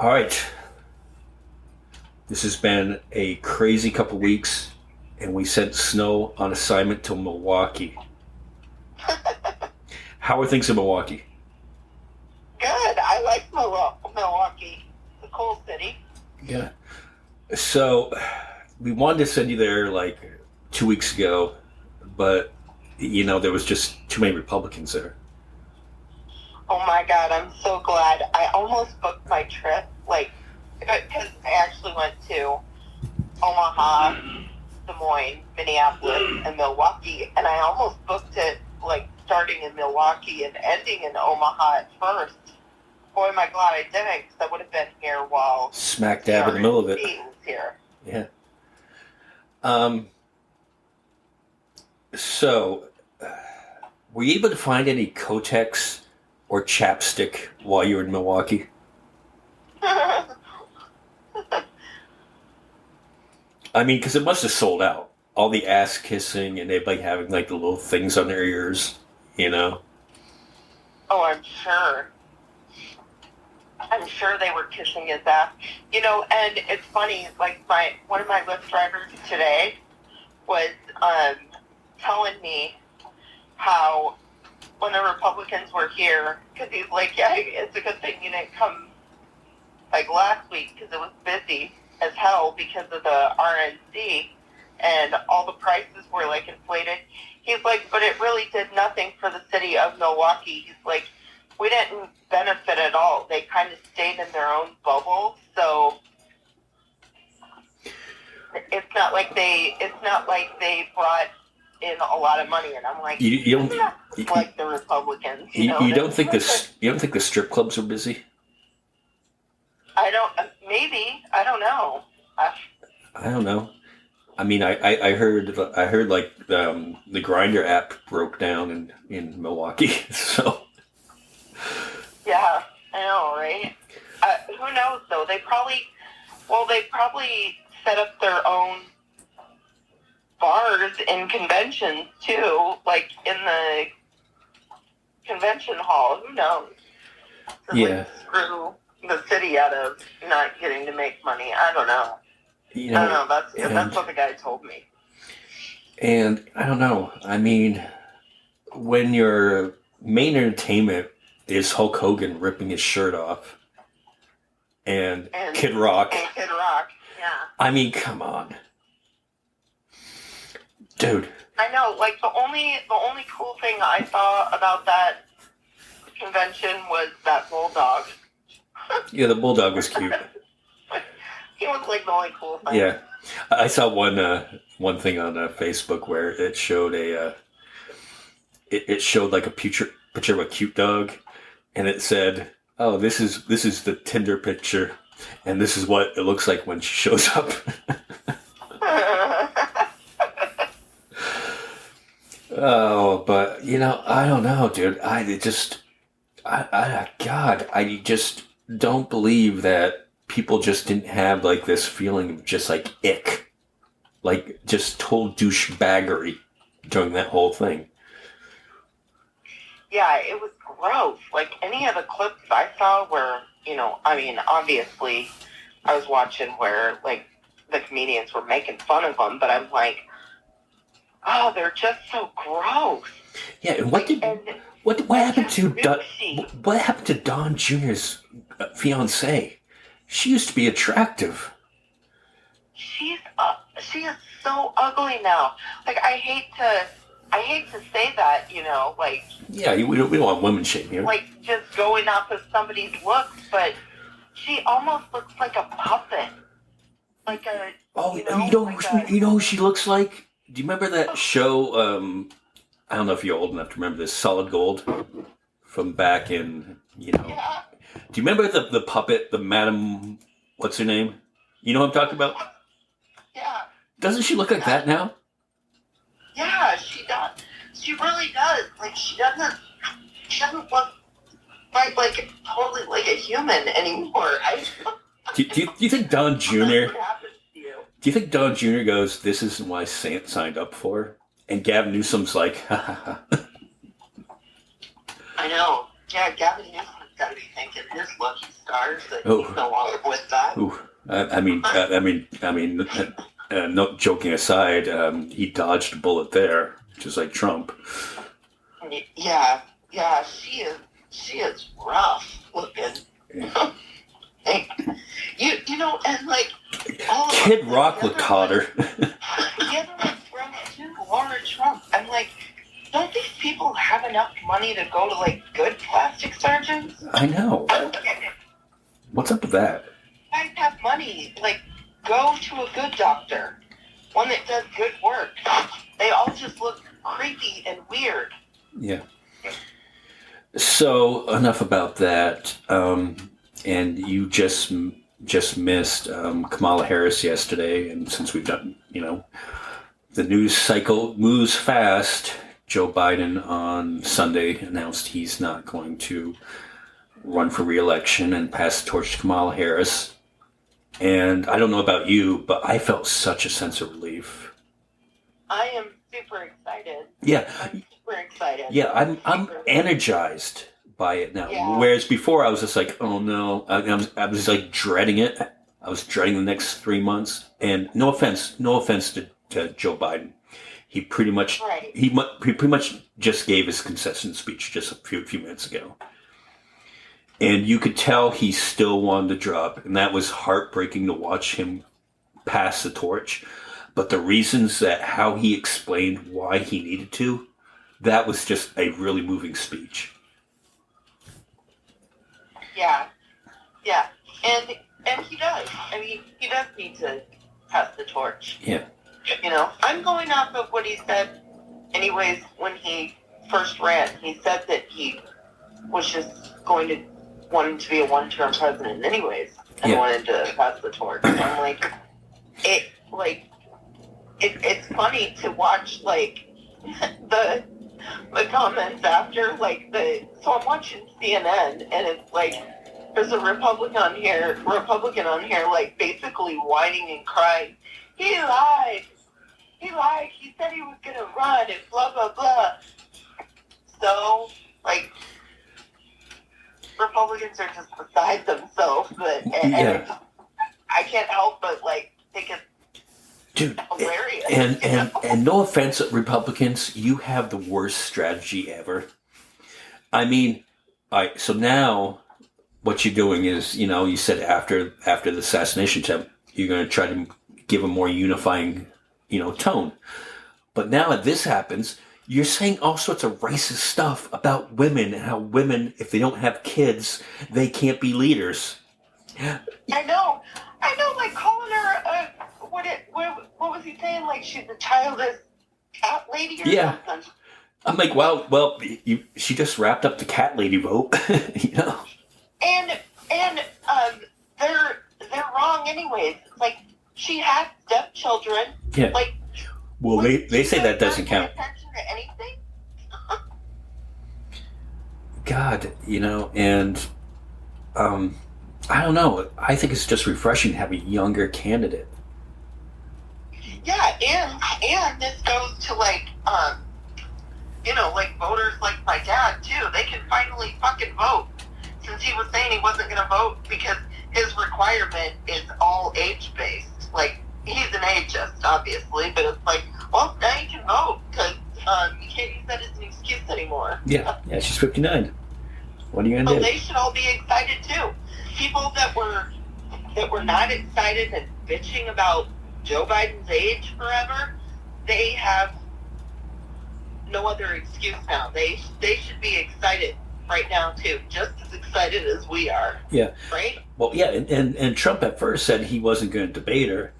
All right. This has been a crazy couple weeks, and we sent Snow on assignment to Milwaukee. How are things in Milwaukee? Good. I like Milwaukee. It's a cool city. Yeah. So, we wanted to send you there like 2 weeks ago, but, there was just too many Republicans there. Oh my God, I'm so glad. I almost booked my trip, because I actually went to Omaha, Des Moines, Minneapolis, and Milwaukee, and I almost booked it, starting in Milwaukee and ending in Omaha at first. Boy, am I glad I didn't, because I would have been here while Smack dab in the middle of it. was here. Yeah. So, were you able to find any Kotex or chapstick while you were in Milwaukee? I mean, because it must have sold out. All the ass kissing and everybody having like the little things on their ears. Oh, I'm sure. I'm sure they were kissing his ass. And it's funny, one of my Lyft drivers today was telling me how when the Republicans were here, because he's like, yeah, it's a good thing you didn't come last week because it was busy as hell because of the RNC and all the prices were inflated. He's like, but it really did nothing for the city of Milwaukee. He's like, we didn't benefit at all. They kind of stayed in their own bubble, so it's not like they brought in a lot of money. And I'm like, you don't like the Republicans. You don't think the strip clubs are busy? I don't. Maybe I don't know. I don't know. I mean, I heard the Grinder app broke down in Milwaukee, so. Yeah, I know, right? Who knows though? They probably set up their own bars and conventions too, in the convention hall. Who knows? Yeah. Screw the city out of not getting to make money. I don't know. I don't know. That's what the guy told me. And I don't know. I mean, when your main entertainment is Hulk Hogan ripping his shirt off and Kid Rock. And Kid Rock, yeah. I mean, come on. Dude. I know, the only cool thing I saw about that convention was that bulldog. Yeah, the bulldog was cute. He was the only cool thing. Yeah. I saw one thing on Facebook where it showed it showed a picture of a cute dog, and it said, "Oh, this is the Tinder picture, and this is what it looks like when she shows up." Oh, but I don't know, dude. I just don't believe that people just didn't have this feeling of just ick, just total douchebaggery during that whole thing. Yeah, it was gross. Any of the clips I saw were, obviously I was watching where the comedians were making fun of them, but I'm like, oh, they're just so gross. Yeah, and what happened to Don Jr.'s fiancée? She used to be attractive. She is so ugly now. I hate to say that, Yeah, we don't want women shaming here. Just going off of somebody's looks, but she almost looks like a puppet. You know who she looks like? Do you remember that show? I don't know if you're old enough to remember this. Solid Gold from back in. Yeah. Do you remember the puppet, the Madam? What's her name? You know what I'm talking about? Yeah. Doesn't she look like that now? Yeah, she does. She really does. She doesn't look totally like a human anymore. Do you think Don Jr. What happens to you? Do you think Don Jr. goes, "This isn't what I signed up for"? And Gavin Newsom's like, "Ha ha ha." I know. Yeah, Gavin Newsom's got to be thinking his lucky scars that he's no longer with that. Ooh. No, joking aside, he dodged a bullet there, just like Trump. Yeah, she is rough looking. Yeah. you know, and like Kid Rock looked hotter. The other one's rough too, Laura Trump. I'm like, don't these people have enough money to go to like good plastic surgeons? I know. What's up with that? You guys have money, like go to a good doctor, one that does good work. They all just look creepy and weird. Yeah. So enough about that. And you just missed Kamala Harris yesterday, and since we've done, the news cycle moves fast. Joe Biden on Sunday announced he's not going to run for re-election and pass the torch to Kamala Harris. And I don't know about you, but I felt such a sense of relief. I am super excited. Yeah. I'm super excited. Yeah, I'm energized by it now. Yeah. Whereas before I was just like, oh no, I was like dreading it. I was dreading the next 3 months. And no offense to Joe Biden. He pretty much he pretty much just gave his concession speech just a few minutes ago. And you could tell he still wanted to drop, and that was heartbreaking to watch him pass the torch. But the reasons that how he explained why he needed to, that was just a really moving speech. Yeah. And he does. I mean, he does need to pass the torch. Yeah. I'm going off of what he said anyways when he first ran. He said that he was just wanting to be a one-term president anyways and wanted to pass the torch. So I'm like, it's funny to watch, like, the comments after, like, so I'm watching CNN, and it's like, there's a Republican on here, like, basically whining and crying. He lied. He said he was going to run and blah, blah, blah. So, like, Republicans are just beside themselves, but and I can't help but, like, think it's hilarious. And no offense, Republicans, you have the worst strategy ever. I mean, so now what you're doing is, you said after the assassination attempt, you're going to try to give a more unifying, tone. But now that this happens, you're saying all sorts of racist stuff about women and how women, if they don't have kids, they can't be leaders. I know, like calling her what was he saying? Like she's a childless cat lady or something. I'm like, well, she just wrapped up the cat lady vote, And they're wrong anyways. Like, she had stepchildren. Yeah. Like, well, they say that doesn't count. Attention to anything? God, and I don't know. I think it's just refreshing to have a younger candidate. Yeah, and this goes to like like voters like my dad too. They can finally fucking vote. Since he was saying he wasn't going to vote because his requirement is all age-based. Like, he's an ageist, obviously, but it's like, well, now you can vote because you can't use that as an excuse anymore. Yeah, she's 59. What are you going to do? They should all be excited, too. People that were not excited and bitching about Joe Biden's age forever, they have no other excuse now. They should be excited right now too, just as excited as we are. Yeah. Right? Well, yeah, and Trump at first said he wasn't going to debate her,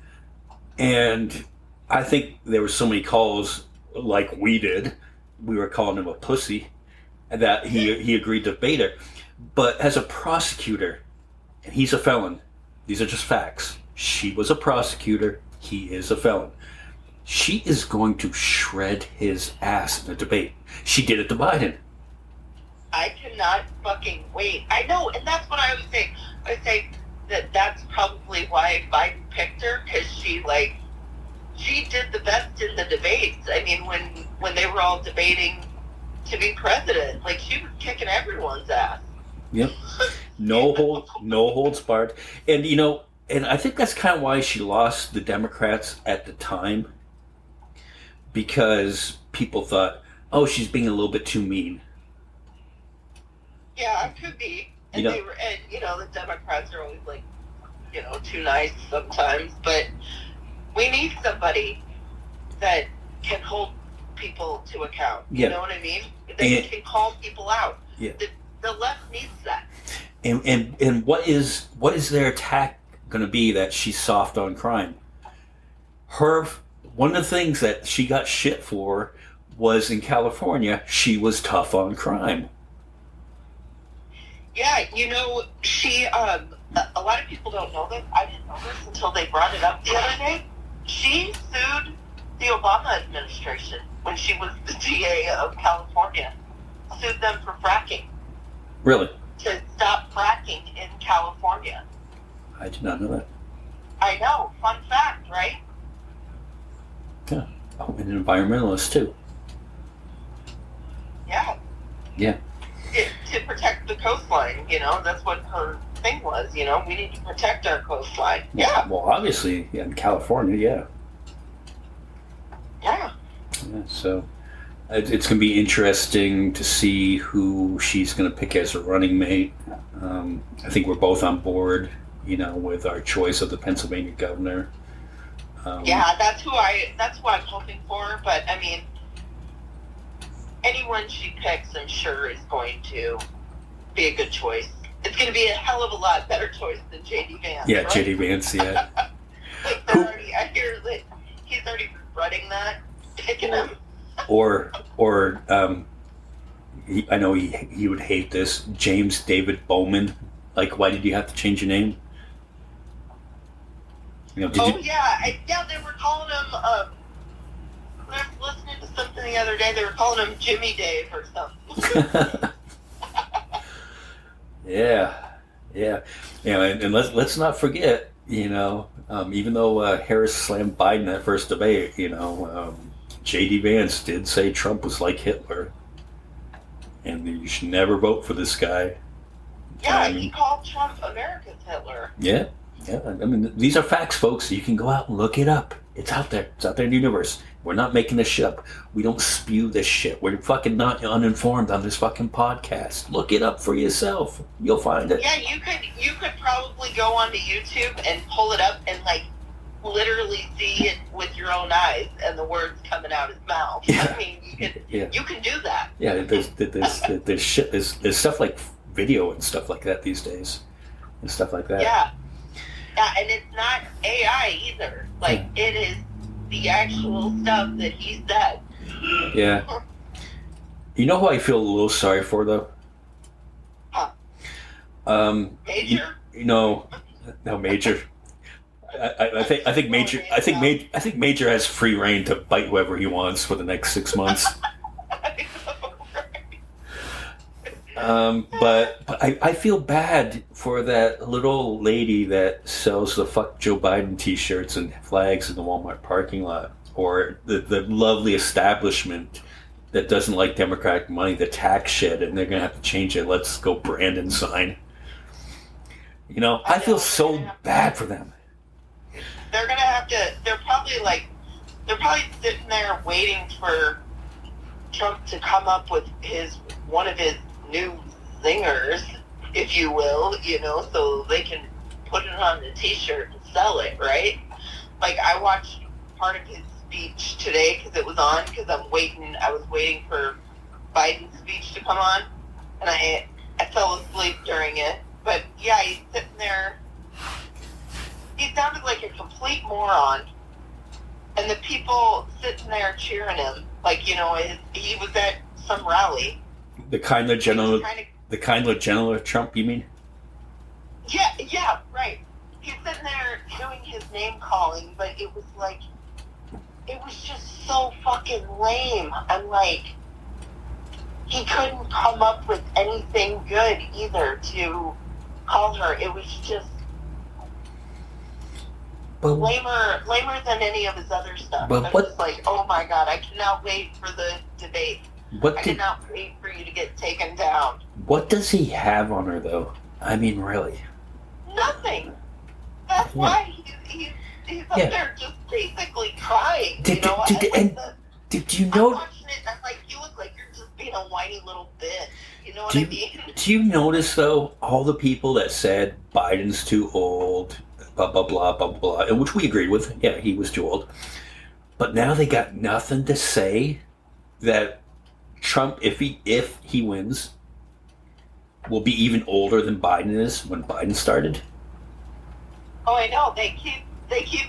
and I think there were so many calls like we did. We were calling him a pussy, that he agreed to debate her. But as a prosecutor, and he's a felon, these are just facts. She was a prosecutor. He is a felon. She is going to shred his ass in a debate. She did it to Biden. I cannot fucking wait. I know, and that's what I would say. I would say that that's probably why Biden picked her, because she did the best in the debates. I mean, when they were all debating to be president, like, she was kicking everyone's ass. Yep. no holds barred. And and I think that's kind of why she lost the Democrats at the time, because people thought, oh, she's being a little bit too mean. Yeah, it could be. And the Democrats are always like, too nice sometimes. But we need somebody that can hold people to account. You know what I mean? That can call people out. Yeah. The left needs that. And what is their attack going to be that she's soft on crime? One of the things that she got shit for was in California, she was tough on crime. Yeah, she, a lot of people don't know this. I didn't know this until they brought it up the other day. She sued the Obama administration when she was the DA of California. Sued them for fracking. Really? To stop fracking in California. I did not know that. I know. Fun fact, right? Yeah. Oh, and an environmentalist, too. Yeah. Yeah. To protect the coastline, that's what her thing was, we need to protect our coastline. Yeah. Well, obviously, in California, yeah. Yeah. Yeah, so it's going to be interesting to see who she's going to pick as a running mate. I think we're both on board, with our choice of the Pennsylvania governor. Yeah, that's who I'm hoping for, but I mean, anyone she picks, I'm sure, is going to be a good choice. It's going to be a hell of a lot better choice than J.D. Vance. Yeah, right? J.D. Vance, yeah. I hear that he's already regretting that, picking him. Or I know he would hate this, James David Bowman. Like, why did you have to change your name? They were calling him, I was listening to something the other day, they were calling him Jimmy Dave or something. Yeah. And let's not forget, even though Harris slammed Biden that first debate, J.D. Vance did say Trump was like Hitler, and you should never vote for this guy. Yeah, he called Trump America's Hitler. Yeah. I mean, these are facts, folks. You can go out and look it up. It's out there. It's out there in the universe. We're not making this shit up. We don't spew this shit. We're fucking not uninformed on this fucking podcast. Look it up for yourself. You'll find it. Yeah, you could probably go onto YouTube and pull it up and literally see it with your own eyes and the words coming out his mouth. Yeah. I mean, you can do that. Yeah, there's shit. There's stuff like video and stuff like that these days, and stuff like that. Yeah, and it's not AI either. It is the actual stuff that he said. Yeah. You know who I feel a little sorry for, though? Huh. Major? No, Major. I think Major has free reign to bite whoever he wants for the next 6 months. But I feel bad for that little lady that sells the "Fuck Joe Biden" T-shirts and flags in the Walmart parking lot, or the lovely establishment that doesn't like Democratic money, the tax shed, and they're gonna have to change it. Let's go Brandon sign. I feel so bad for them. They're gonna have to. They're probably sitting there waiting for Trump to come up with one of his new zingers, if you will, so they can put it on the T-shirt and sell it, right? I watched part of his speech today because it was on, because I was waiting for Biden's speech to come on, and I fell asleep during it. But yeah, he's sitting there. He sounded like a complete moron, and the people sitting there cheering him, he was at some rally. The kind of general Trump, you mean? Yeah, right. He's sitting there doing his name calling, but it was just so fucking lame. I'm like, he couldn't come up with anything good either to call her. It was just lamer than any of his other stuff. But I was just like, oh my god, I cannot wait for the debate. I cannot wait for you to get taken down. What does he have on her, though? I mean, really. Nothing. That's Yeah. why he's up Yeah. there just basically crying. Did you I'm know? watching it and I'm like, you look like you're just being a whiny little bitch. You know what Do I you, mean? do you notice though all the people that said Biden's too old, blah blah blah blah blah, and which we agreed with. Yeah, he was too old. But now they got nothing to say that Trump, if he wins, will be even older than Biden is when Biden started. Oh, I know. They keep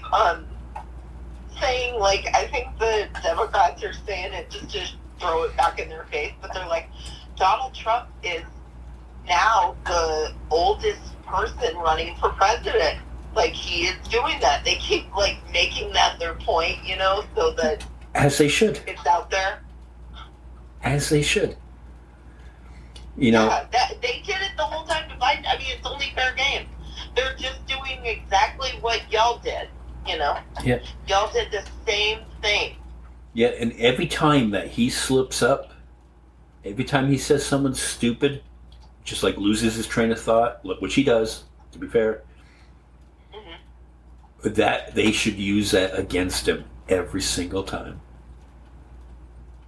saying, like, I think the Democrats are saying it just to throw it back in their face, but they're like, Donald Trump is now the oldest person running for president. Like, he is doing that. They keep, like, making that their point, you know, so that As they should. it's out there. As they should. You know. Yeah, they did it the whole time to Biden. I mean, it's only fair game. They're just doing exactly what y'all did, you know? Yeah. Y'all did the same thing. Yeah, and every time that he slips up, every time he says someone stupid, just like loses his train of thought, which he does, to be fair, that they should use that against him every single time.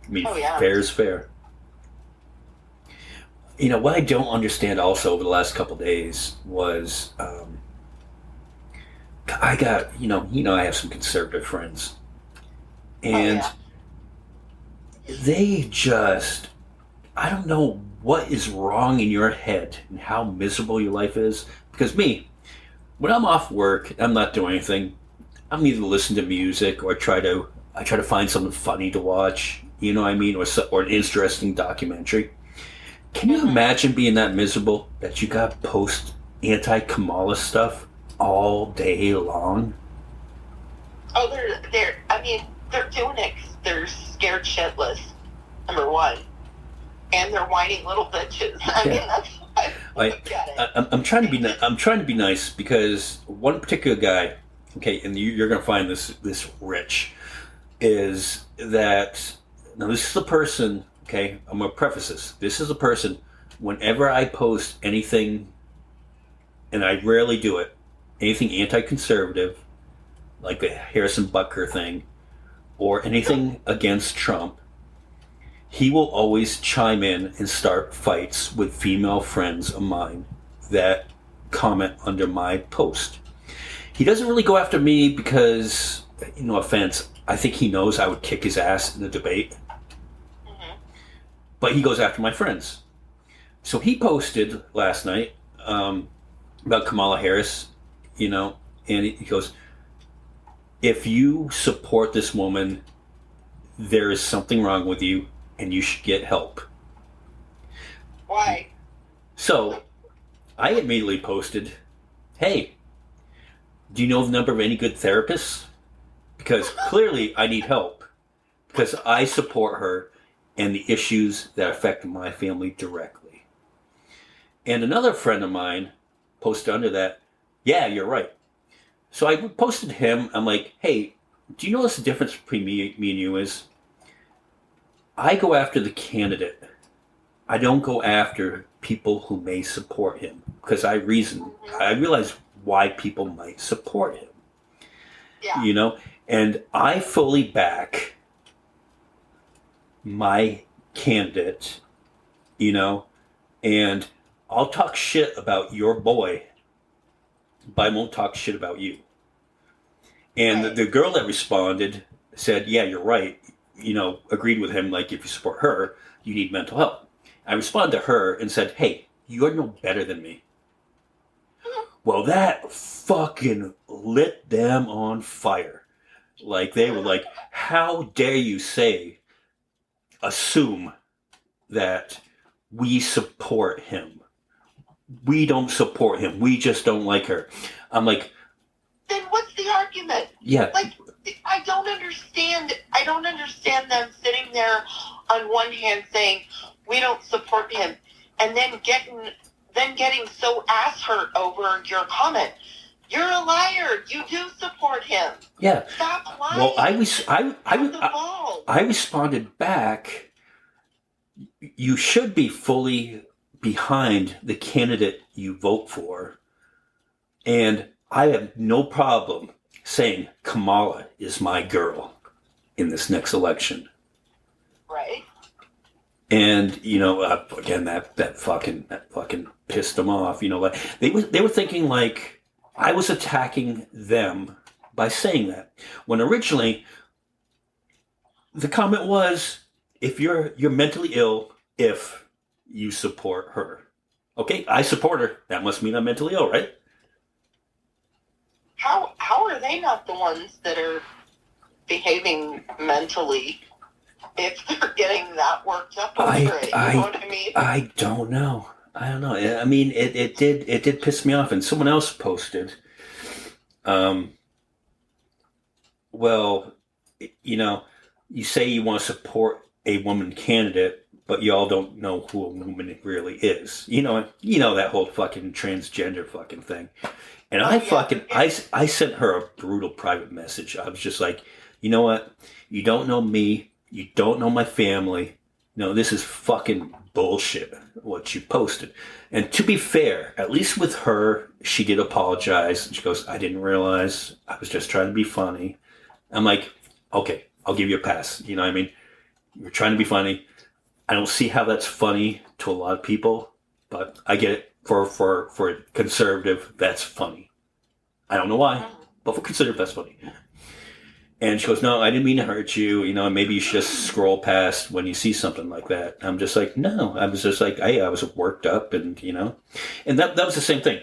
I mean, fair is fair. You know, what I don't understand also over the last couple of days was I got, I have some conservative friends. And they just, I don't know what is wrong in your head and how miserable your life is. Because me, when I'm off work, I'm not doing anything. I'm either listening to music or I try to find something funny to watch, you know what I mean, or an interesting documentary. Can you imagine being that miserable that you got to post anti-Kamala stuff all day long? Oh, they're doing it 'cause they're scared shitless, number one. And they're whining little bitches. I mean, that's why I get it. I'm trying to be nice because one particular guy, okay, and you're going to find this rich, is that, now this is the person, okay, I'm going to preface this. This is a person, whenever I post anything, and I rarely do it, anything anti-conservative, like the Harrison Butker thing, or anything against Trump, he will always chime in and start fights with female friends of mine that comment under my post. He doesn't really go after me because, no offense, I think he knows I would kick his ass in the debate. But he goes after my friends. So he posted last night about Kamala Harris, and he goes, if you support this woman, there is something wrong with you and you should get help. Why? So I immediately posted, hey, do you know the number of any good therapists? Because clearly I need help. Because I support her and the issues that affect my family directly. And another friend of mine posted under that, yeah, you're right. So I posted to him, I'm like, hey, do you notice the difference between me and you is? I go after the candidate. I don't go after people who may support him. Because I realize why people might support him. Yeah. And I fully back my candidate, and I'll talk shit about your boy, but I won't talk shit about you. And Right. the girl that responded said, yeah, you're right, agreed with him, like, if you support her, you need mental help. I responded to her and said, hey, you're no better than me. Well, that fucking lit them on fire. Like, they were like, how dare you assume that we support him. We don't support him. We just don't like her. I'm like, then what's the argument? Yeah. Like, I don't understand them sitting there on one hand saying, we don't support him, and then getting so ass hurt over your comment. You're a liar. You do support him. Yeah. Stop lying. Well, I responded back, you should be fully behind the candidate you vote for. And I have no problem saying Kamala is my girl in this next election. Right. And, again, that fucking pissed them off. Like they were thinking like I was attacking them by saying that. When originally the comment was, if you're mentally ill if you support her. Okay, I support her. That must mean I'm mentally ill, right? How are they not the ones that are behaving mentally if they're getting that worked up over it? You know what I mean? I don't know. I mean, it did piss me off. And someone else posted, well, you say you want to support a woman candidate, but y'all don't know who a woman really is. That whole fucking transgender fucking thing. And I sent her a brutal private message. I was just like, you know what? You don't know me. You don't know my family. No, this is fucking bullshit, what you posted. And to be fair, at least with her, she did apologize. She goes, I didn't realize. I was just trying to be funny. I'm like, okay, I'll give you a pass. You know what I mean? You're trying to be funny. I don't see how that's funny to a lot of people, but I get it. For a conservative, that's funny. I don't know why, but for conservative, that's funny. And she goes, no, I didn't mean to hurt you. Maybe you should just scroll past when you see something like that. I'm just like, no. I was just like, I was worked up and, And that was the same thing.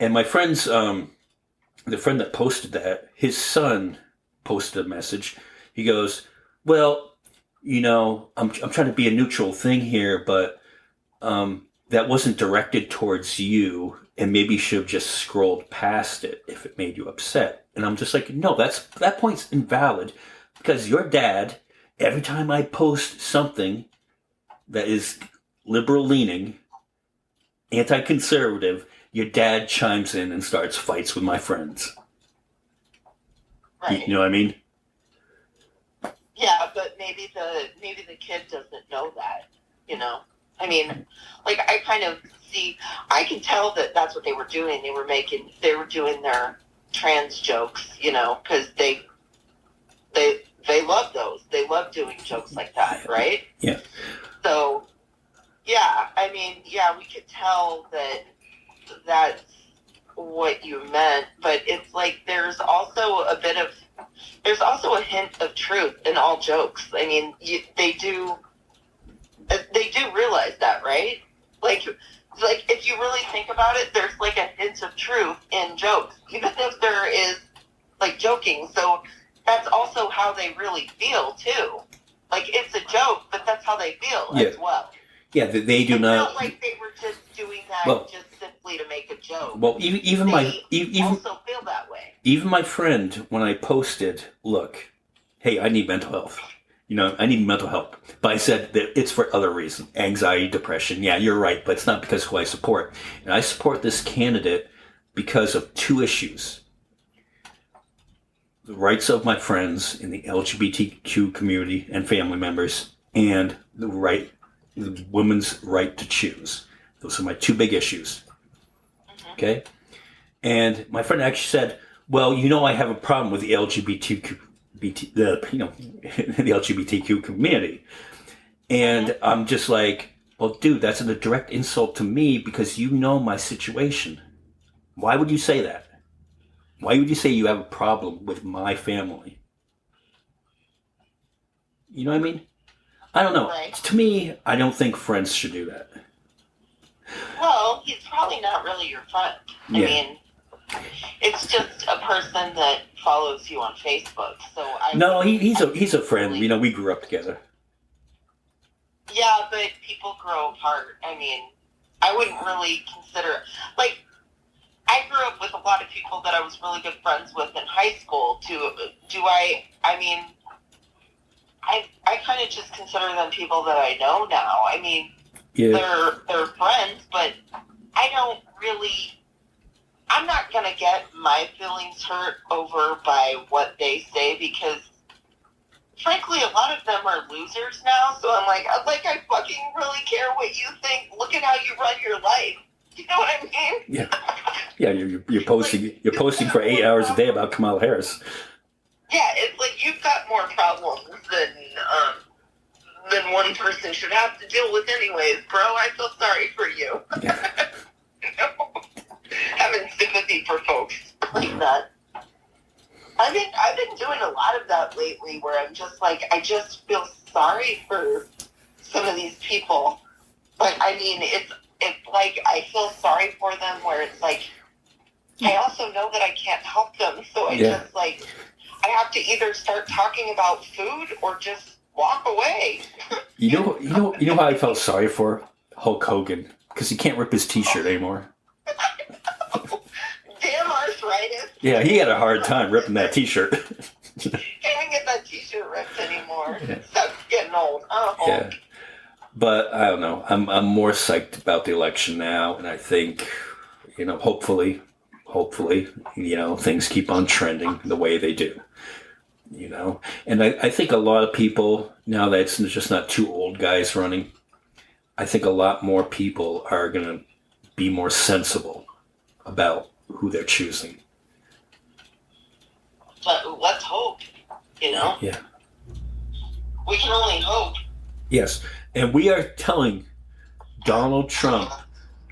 And my friend's, the friend that posted that, his son posted a message. He goes, well, I'm trying to be a neutral thing here, but that wasn't directed towards you, and maybe you should have just scrolled past it if it made you upset. And I'm just like, no, that point's invalid, because your dad, every time I post something that is liberal-leaning, anti-conservative, your dad chimes in and starts fights with my friends. Right. You know what I mean? Yeah, but maybe the kid doesn't know that, I mean, like, I can tell that that's what they were doing. They were doing their trans jokes, because they love those. They love doing jokes like that, right? Yeah. So, yeah, I mean, yeah, we could tell that that's what you meant, but it's like there's also a hint of truth in all jokes. I mean, they do realize that, right? Like if you really think about it, there's like a hint of truth in jokes, even if there is like joking. So that's also how they really feel too. Like, it's a joke, but that's how they feel as well. Yeah, they do not. It's not like they were just doing that just simply to make a joke. Well, even also feel that way. Even my friend, when I posted, look, hey, I need mental health. I need mental help. But I said that it's for other reasons. Anxiety, depression. Yeah, you're right, but it's not because of who I support. And I support this candidate because of two issues. The rights of my friends in the LGBTQ community and family members, and the woman's right to choose. Those are my two big issues. Mm-hmm. Okay? And my friend actually said, well, I have a problem with the the LGBTQ community. And I'm just like, well, dude, that's a direct insult to me because you know my situation. Why would you say that? Why would you say you have a problem with my family? You know what I mean? I don't know. Right. To me, I don't think friends should do that. Well, he's probably not really your friend. I mean, it's just a person that follows you on Facebook. So he's a friend. We grew up together. Yeah, but people grow apart. I mean, I wouldn't really consider, like, I grew up with a lot of people that I was really good friends with in high school. I kind of just consider them people that I know now. I mean, they're friends, but I'm not going to get my feelings hurt over by what they say, because frankly, a lot of them are losers now. So I'm like, I fucking really care what you think. Look at how you run your life. You know what I mean? Yeah. Yeah, you're posting Like, you're posting for 8 hours a day about Kamala Harris. Yeah, it's like you've got more problems than one person should have to deal with anyways, bro. I feel sorry for you. Yeah. You know? Having sympathy for folks like that. I've been doing a lot of that lately where I'm just like, I just feel sorry for some of these people. But I mean, it's like I feel sorry for them where it's like, I also know that I can't help them. So I just like, I have to either start talking about food or just walk away. You know how I felt sorry for Hulk Hogan, because he can't rip his T-shirt anymore. Damn arthritis. Yeah, he had a hard time ripping that T-shirt. Can't get that T-shirt ripped anymore. Yeah. That's getting old. Yeah, but I don't know. I'm more psyched about the election now, and I think, hopefully, things keep on trending the way they do. And I think a lot of people, now that it's just not two old guys running, I think a lot more people are going to be more sensible about who they're choosing. But let's hope, Yeah. We can only hope. Yes. And we are telling Donald Trump,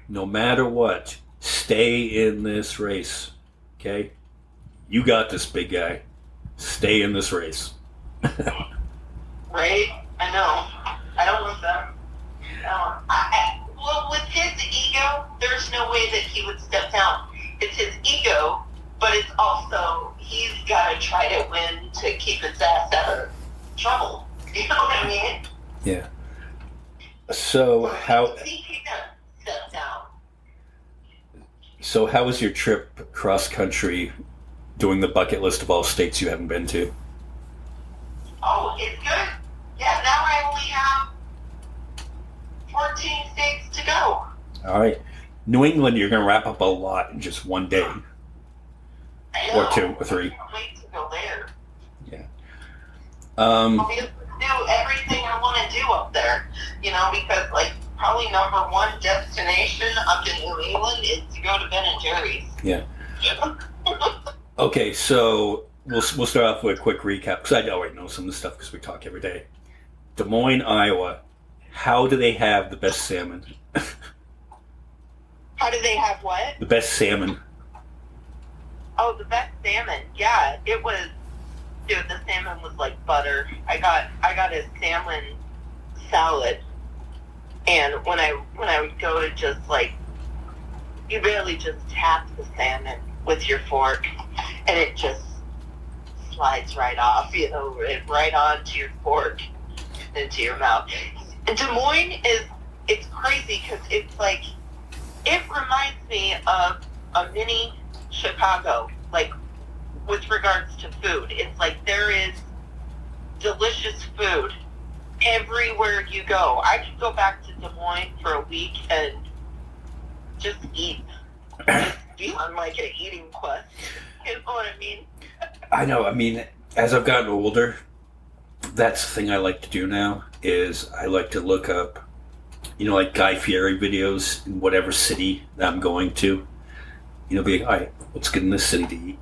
no matter what, stay in this race. Okay? You got this, big guy. Stay in this race. Right? I know. I don't want that. Well, with his ego, there's no way that he would step down. It's his ego, but it's also, he's got to try to win to keep his ass out of trouble. You know what I mean? Yeah. So how was your trip cross country, doing the bucket list of all states you haven't been to? Oh, it's good. Yeah, now I only have 14 states to go. All right. New England, you're going to wrap up a lot in just one day. Or two, or three. I can't wait to go there. Yeah. I'll be able to do everything I want to do up there. Because, probably number one destination up in New England is to go to Ben and Jerry's. Yeah. Okay, so we'll start off with a quick recap, because I already know some of the stuff because we talk every day. Des Moines, Iowa. How do they have the best salmon? How do they have what? The best salmon. Oh, the best salmon. Yeah, it was. Dude, the salmon was like butter. I got a salmon salad, and when I would go to just you barely just tap the salmon with your fork, and it just slides right off, right onto your fork, into your mouth. And Des Moines it's crazy because it's it reminds me of a mini Chicago, with regards to food. It's there is delicious food everywhere you go. I could go back to Des Moines for a week and just eat. Just be on an eating quest. You know what I mean? I know. I mean, as I've gotten older, that's the thing I like to do now, is I like to look up, Guy Fieri videos in whatever city that I'm going to. Be like, all right, what's good in this city to eat?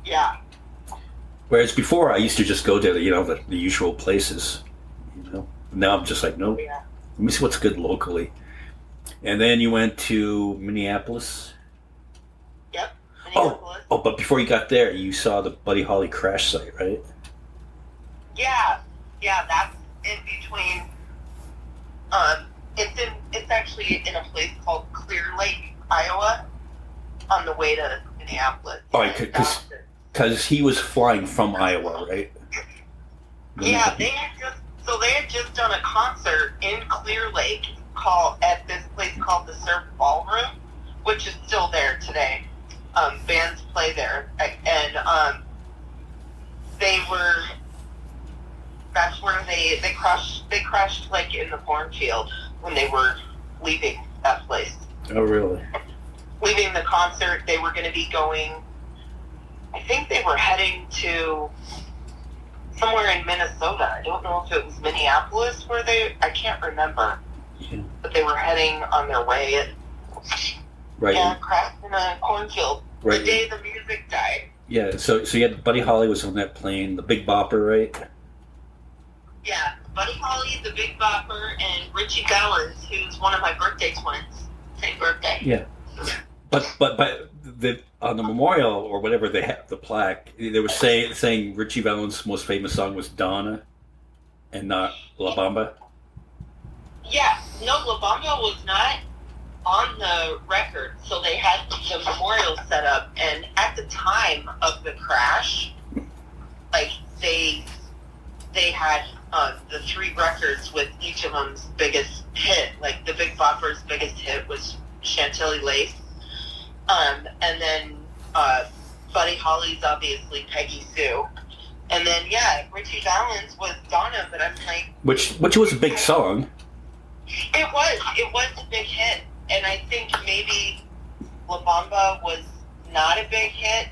Yeah. Whereas before, I used to just go to the usual places. Now I'm just like, nope. Yeah. Let me see what's good locally. And then you went to Minneapolis. Yep. Minneapolis. Oh, but before you got there, you saw the Buddy Holly crash site, right? Yeah, that's in between. It's actually in a place called Clear Lake, Iowa, on the way to Minneapolis. Oh, because he was flying from Iowa, right? Yeah, they had just done a concert in Clear Lake at this place called the Surf Ballroom, which is still there today. Bands play there, and that's where they crashed in the cornfield when they were leaving that place. Oh, really? Leaving the concert, they were going to be going, I think they were heading to somewhere in Minnesota. I don't know if it was Minneapolis where I can't remember. Yeah. But they were heading on their way and Right. crashed in a cornfield Right. the day the music died. Yeah, so you had Buddy Holly was on that plane, the Big Bopper, right? Yeah, Buddy Holly, the Big Bopper, and Richie Valens, who's one of my birthday twins. Same birthday. Yeah. But on the memorial or whatever they have the plaque, they were saying Richie Valens' most famous song was Donna, and not La Bamba. Yeah, no, La Bamba was not on the record, so they had the memorial set up, and at the time of the crash, like they had the 3 records with each of them's biggest hit. Like the Big Bopper's biggest hit was Chantilly Lace, and then Buddy Holly's obviously Peggy Sue, and then Richie Valens was Donna. But I'm like, which was a big song. It was a big hit. And I think maybe La Bamba was not a big hit,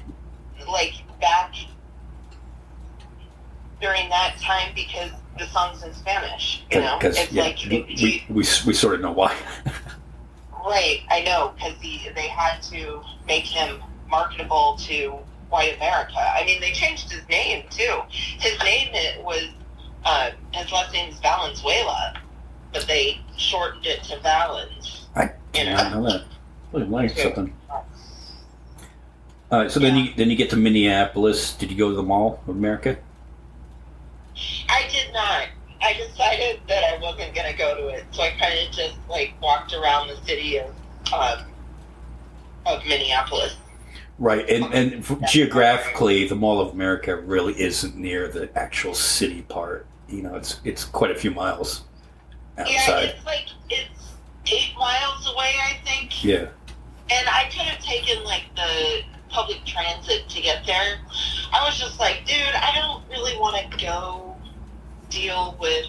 like, back during that time because the song's in Spanish, you know? It's like... We sort of know why. Right, I know, because they had to make him marketable to white America. I mean, they changed his name, too. His name was... his last name is Valenzuela, but they shortened it to Valens. I didn't know that. I'm learning something. So then you get to Minneapolis. Did you go to the Mall of America? I did not. I decided that I wasn't going to go to it, so I kind of just like walked around the city of Minneapolis. Right, and geographically, the Mall of America really isn't near the actual city part. You know, it's quite a few miles outside. Yeah, it's 8 miles away, I think. Yeah. And I could have taken, like, the public transit to get there. I was just like, dude, I don't really want to go deal with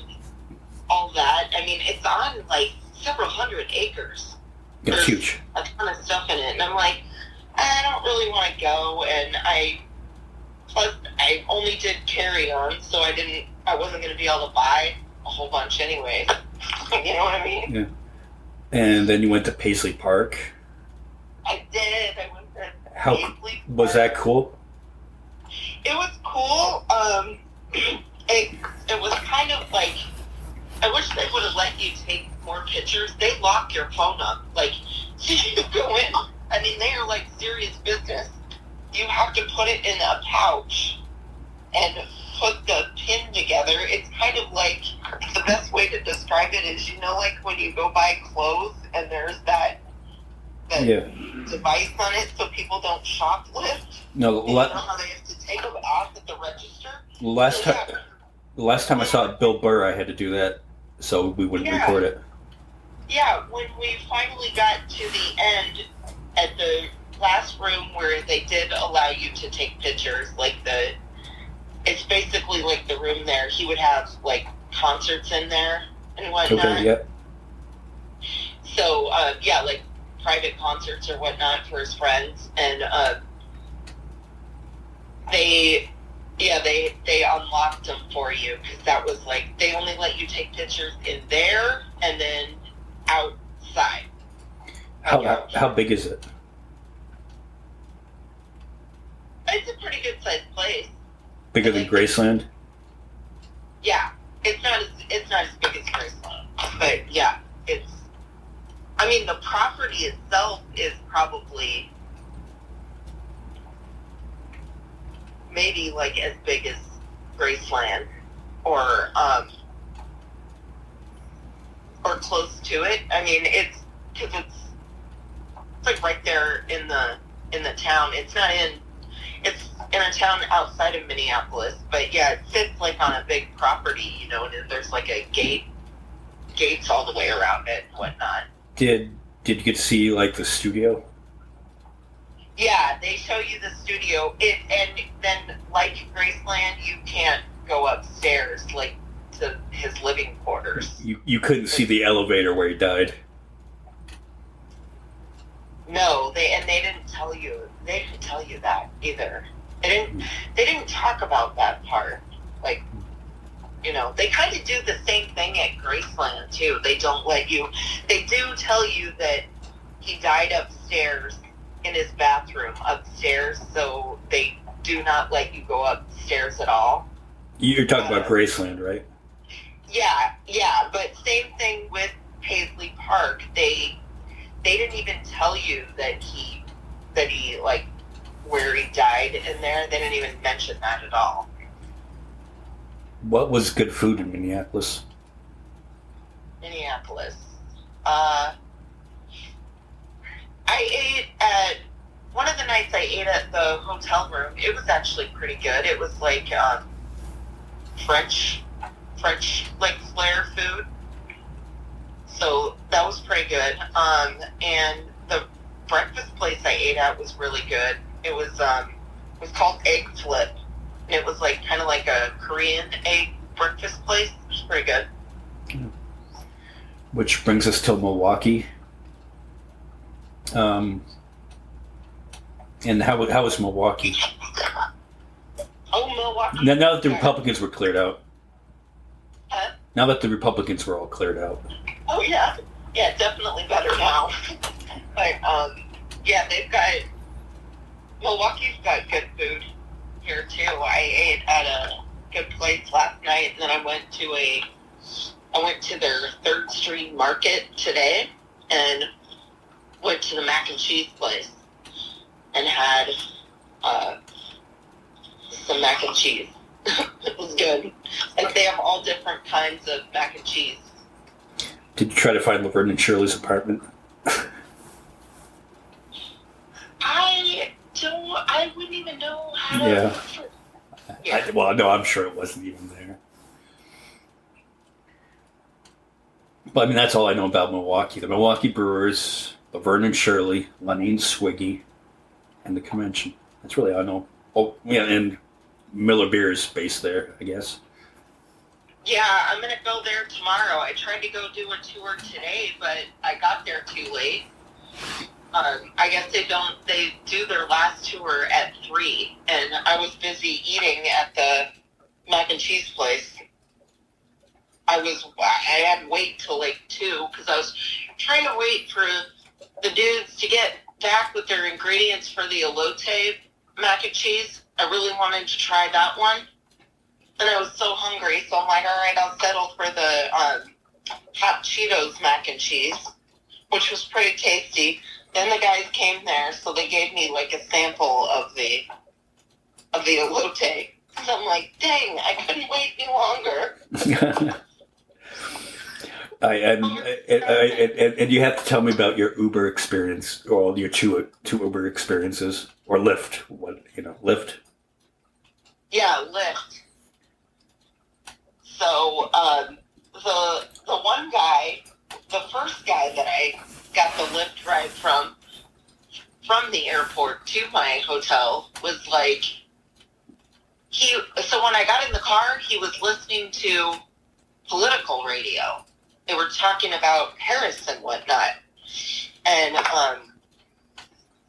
all that. I mean, it's on, like, several hundred acres. Yeah, it's huge. A ton of stuff in it. And I'm like, I don't really want to go. And plus, I only did carry-on, so I wasn't going to be able to buy a whole bunch anyway. You know what I mean? Yeah. And then you went to Paisley Park. I did. I went to How Paisley Park. Was that cool? It was cool. It was kind of like, I wish they would have let you take more pictures. They lock your phone up. Like, you go in. I mean, they are like serious business. You have to put it in a pouch and put the pin together. It's kind of like, the best way to describe it is, you know, like when you go buy clothes and there's that device on it so people don't shoplift. No, you know how they have to take them off at the register? The last time I saw Bill Burr, I had to do that so we wouldn't record it. Yeah, when we finally got to the end at the last room where they did allow you to take pictures, like it's basically like the room there. He would have like concerts in there and whatnot. Okay, yeah. So, like private concerts or whatnot for his friends. And they unlocked them for you because that was like, they only let you take pictures in there and then outside. How big is it? It's a pretty good sized place. Bigger than Graceland? Yeah, it's not as big as Graceland, but yeah, I mean, the property itself is probably maybe like as big as Graceland, or close to it. I mean, it's like right there in the town. It's in a town outside of Minneapolis, but yeah, it sits like on a big property, you know, and there's like a gates all the way around it and whatnot. Did you get to see like the studio? Yeah, they show you the studio. And then like Graceland, you can't go upstairs like to his living quarters. You couldn't see the elevator where he died. No, they didn't tell you. They didn't tell you that either. They didn't talk about that part. Like, you know, they kind of do the same thing at Graceland, too. They don't let you... They do tell you that he died upstairs in his bathroom upstairs, so they do not let you go upstairs at all. You're talking about Graceland, right? Yeah, but same thing with Paisley Park. They didn't even tell you that he like where he died in there. They didn't even mention that at all. What was good food in Minneapolis? I ate at one of the nights I ate at the hotel room. It was actually pretty good. It was like French like flair food. So that was pretty good. And the breakfast place I ate at was really good. It was called Egg Flip. And it was like kind of like a Korean egg breakfast place. It was pretty good. Which brings us to Milwaukee. And how was Milwaukee? Oh, Milwaukee. Now that the Republicans were cleared out. Huh? Now that the Republicans were all cleared out. Oh, yeah. Yeah, definitely better now. But, yeah, Milwaukee's got good food here, too. I ate at a good place last night, and then I went to their 3rd Street Market today, and went to the mac and cheese place, and had, some mac and cheese. It was good. Like, they have all different kinds of mac and cheese. Did you try to find Laverne and Shirley's apartment? I wouldn't even know how Yeah. to... Well, no, I'm sure it wasn't even there. But, I mean, that's all I know about Milwaukee. The Milwaukee Brewers, Laverne and Shirley, Lenny and Swiggy, and the convention. That's really all I know. Oh, yeah, and Miller Beer is based there, I guess. Yeah, I'm going to go there tomorrow. I tried to go do a tour today, but I got there too late. I guess they do their last tour at 3, and I was busy eating at the mac and cheese place. I had to wait till like 2, because I was trying to wait for the dudes to get back with their ingredients for the elote mac and cheese. I really wanted to try that one. And I was so hungry, so I'm like, all right, I'll settle for the hot Cheetos mac and cheese, which was pretty tasty. Then the guys came there, so they gave me like a sample of the elote. So I'm like, dang, I couldn't wait any longer. And you have to tell me about your Uber experience, or your two Uber experiences, or Lyft. Lyft. Yeah, Lyft. So the one guy, the first guy that I got the Lyft ride from the airport to my hotel was like, so when I got in the car, he was listening to political radio. They were talking about Harris and whatnot. And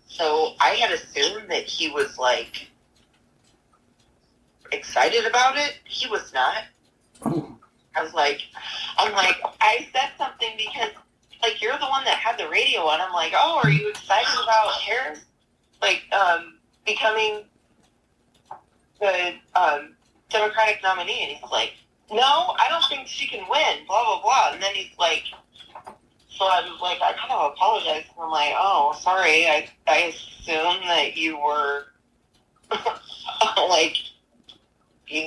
so I had assumed that he was like excited about it. He was not. I said something because, like, you're the one that had the radio on. I'm like, oh, are you excited about Harris, like, becoming the Democratic nominee? And he's like, no, I don't think she can win, blah, blah, blah. And then he's like, so I was like, I kind of apologized. And I'm like, oh, sorry, I assumed that you were, like,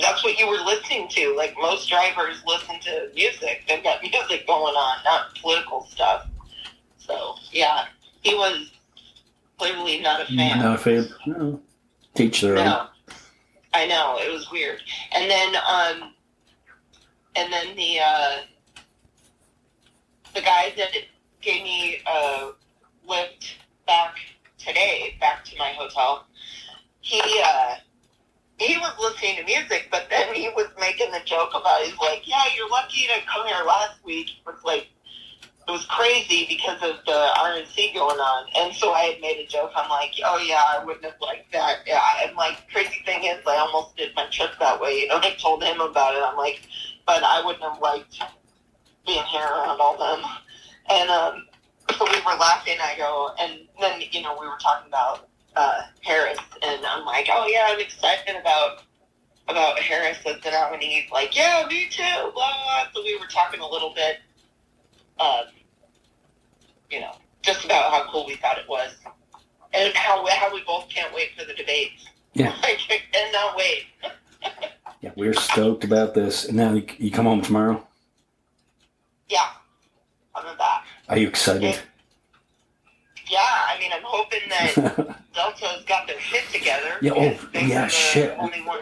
that's what you were listening to. Like, most drivers listen to music. They've got music going on, not political stuff. So, yeah, he was clearly not a fan. Not a fan? No. Teach their own. I know, it was weird. And then the guy that gave me a lift back today, back to my hotel, he was listening to music, but then he was making the joke about, he's like, yeah, you're lucky to come here last week. It was like it was crazy because of the RNC going on. And so I had made a joke. I'm like, oh yeah, I wouldn't have liked that. Yeah. And like, crazy thing is, I almost did my trip that way. You know, I told him about it. I'm like, but I wouldn't have liked being here around all them. And so we were laughing. I go, and then, you know, we were talking about Harris. And I'm like, oh yeah, I'm excited about Harris as the nominee. He's like, yeah, me too, blah, blah. So we were talking a little bit, you know, just about how cool we thought it was. And how we both can't wait for the debates. Yeah. Like, and not wait. Yeah, we're stoked about this. And now you come home tomorrow? Yeah, I'm back. Are you excited? Yeah, I mean, I'm hoping that Delta's got their shit together. Yeah, shit. Only one.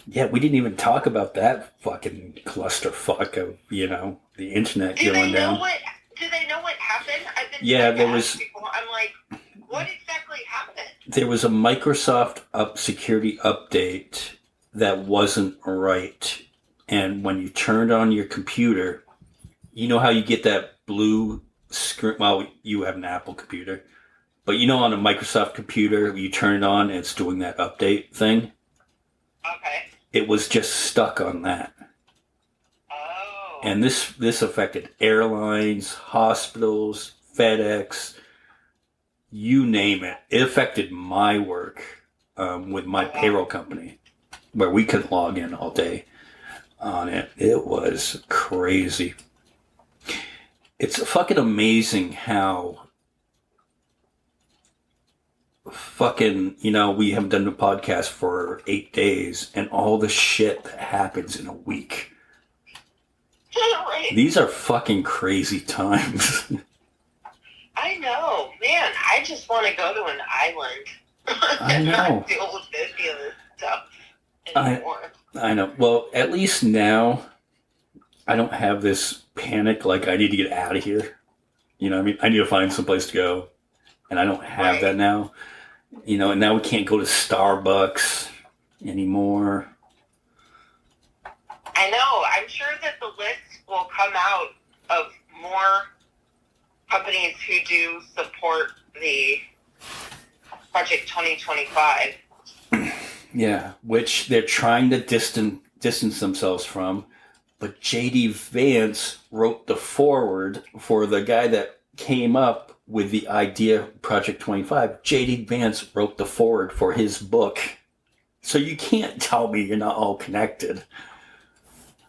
Yeah, we didn't even talk about that fucking clusterfuck of, you know, the internet going down. Do they know what happened? I've been there was. People, I'm like, what exactly happened? There was a Microsoft security update that wasn't right, and when you turned on your computer, you know how you get that blue screen. Well, you have an Apple computer, but you know on a Microsoft computer, you turn it on and it's doing that update thing. Okay. It was just stuck on that. Oh. And this affected airlines, hospitals, FedEx, you name it. It affected my work with my payroll company, where we couldn't log in all day on it. It was crazy. It's fucking amazing how fucking, you know, we haven't done the podcast for 8 days and all the shit that happens in a week. Right. These are fucking crazy times. I know, man. I just want to go to an island. I know. Not deal with any of this stuff anymore. I know. Well, at least now I don't have this panic like I need to get out of here. You know what I mean? I need to find someplace to go. And I don't have that now. You know, and now we can't go to Starbucks anymore. I know. I'm sure that the list will come out of more companies who do support the Project 2025. Yeah, which they're trying to distance themselves from. But J.D. Vance wrote the foreword for the guy that came up with the idea Project 25. J.D. Vance wrote the foreword for his book. So you can't tell me you're not all connected.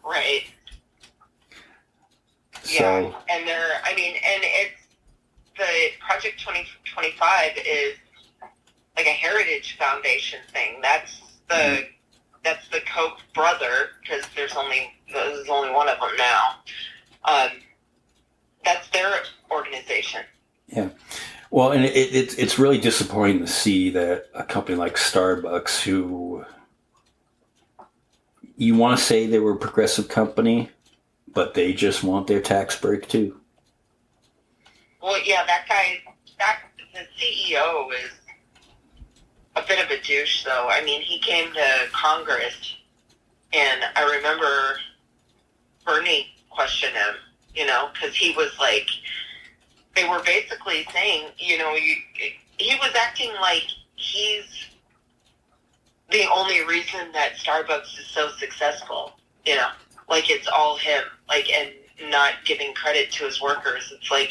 Right. So, yeah, and and it's the Project 2025 is like a heritage foundation thing. That's the Koch brother, because there's only one of them now. That's their organization. Yeah. Well, and it's really disappointing to see that a company like Starbucks, who you want to say they were a progressive company, but they just want their tax break too. Well, yeah, the CEO is a bit of a douche, though. I mean, he came to Congress, and I remember Bernie questioned him, you know, because he was like, they were basically saying, you know, he was acting like he's the only reason that Starbucks is so successful, you know, like it's all him, like, and not giving credit to his workers. It's like,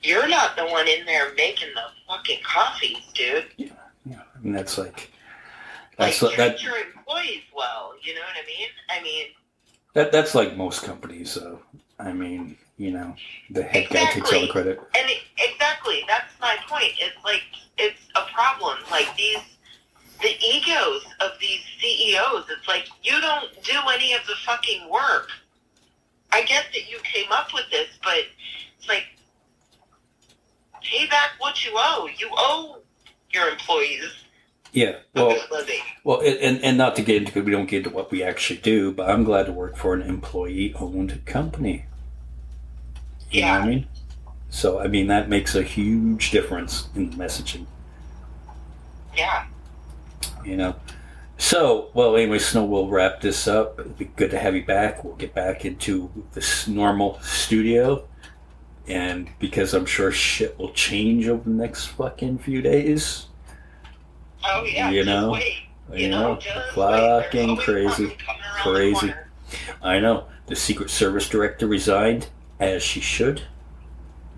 you're not the one in there making the fucking coffees, dude. Yeah. I mean, that's like treat your employees well, you know what I mean? That's like most companies, though. I mean, you know, the head guy takes all the credit. And exactly, that's my point. It's like, it's a problem. Like the egos of these CEOs, it's like, you don't do any of the fucking work. I get that you came up with this, but it's like, pay back what you owe. You owe your employees. Yeah, well, and not to get into, we don't get into what we actually do, but I'm glad to work for an employee-owned company. You know what I mean? So, I mean, that makes a huge difference in the messaging. Yeah. You know? So, well, anyway, Snow, we'll wrap this up. It'll be good to have you back. We'll get back into this normal studio. And because I'm sure shit will change over the next fucking few days. Oh yeah, You just know? wait. You know? Just Fucking wait. crazy. Crazy. I know. The Secret Service director resigned, as she should.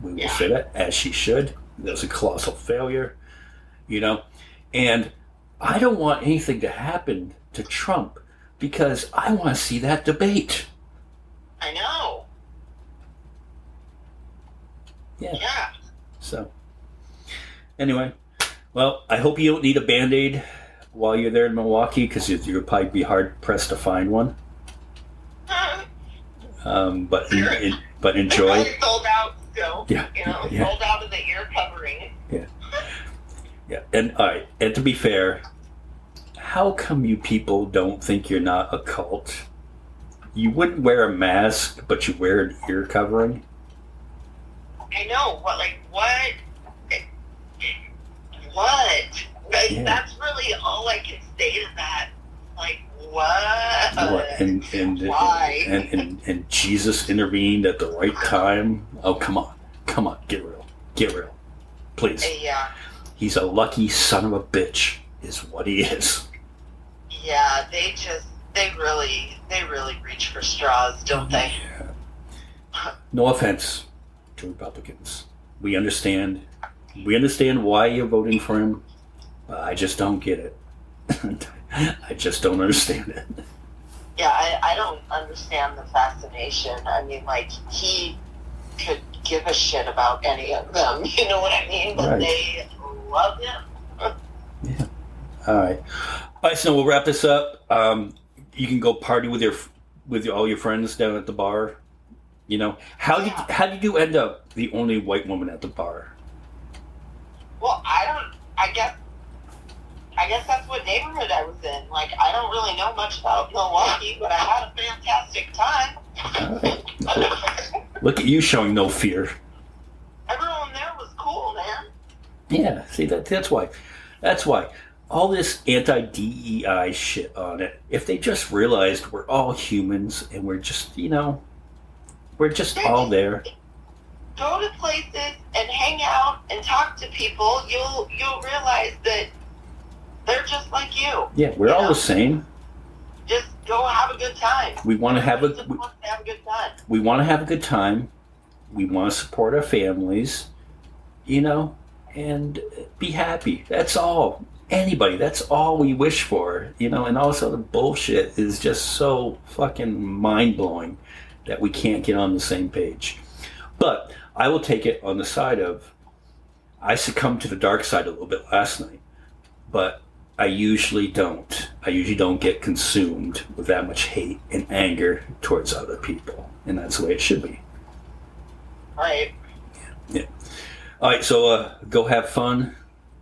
We will say that, as she should. That was a colossal failure. You know? And I don't want anything to happen to Trump because I want to see that debate. I know. Yeah. So, anyway, well, I hope you don't need a Band-Aid while you're there in Milwaukee because you'll probably be hard-pressed to find one. But enjoy. It's sold out still. Yeah. Sold out of the ear covering. Yeah. And all right. And to be fair, how come you people don't think you're not a cult? You wouldn't wear a mask, but you wear an ear covering. I know. What? Like, that's really all I can say to that. Like, what? Why? And Jesus intervened at the right time. Oh, come on, get real, please. Yeah. He's a lucky son of a bitch, is what he is. Yeah, they really reach for straws, don't they? Yeah. No offense to Republicans. We understand why you're voting for him. I just don't get it. I just don't understand it. Yeah, I don't understand the fascination. I mean, like, he could give a shit about any of them. You know what I mean? But right. They love him. Yeah. All right. So we'll wrap this up. You can go party with all your friends down at the bar. You know, how did you end up the only white woman at the bar? Well, I guess that's what neighborhood I was in. Like, I don't really know much about Milwaukee, but I had a fantastic time. All right. Look at you showing no fear. Everyone there was cool, man. Yeah, see, that's why. All this anti-DEI shit on it, if they just realized we're all humans and we're just, all there. Go to places and hang out and talk to people. You'll realize that they're just like you. Yeah, we're all the same. Just go have a good time. We want to have a good time. We want to have a good time. We want to support our families, and be happy. That's all. Anybody, that's all we wish for, and also the bullshit is just so fucking mind-blowing that we can't get on the same page. But I will take it on the side of, I succumbed to the dark side a little bit last night, but I usually don't. I usually don't get consumed with that much hate and anger towards other people, and that's the way it should be. Right. Yeah. All right, so go have fun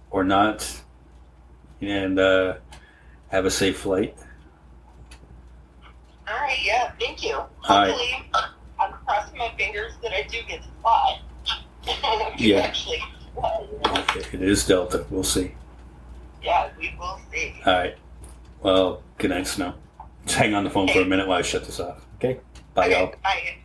or not, and have a safe flight. All right, yeah, thank you. All Hopefully, I'm crossing my fingers that I do get to fly. Yeah. Actually fly, It is Delta. We'll see. Yeah, we will see. All right. Well, good night, Snow. Just hang on the phone for a minute while I shut this off. Okay? Bye, y'all. Bye.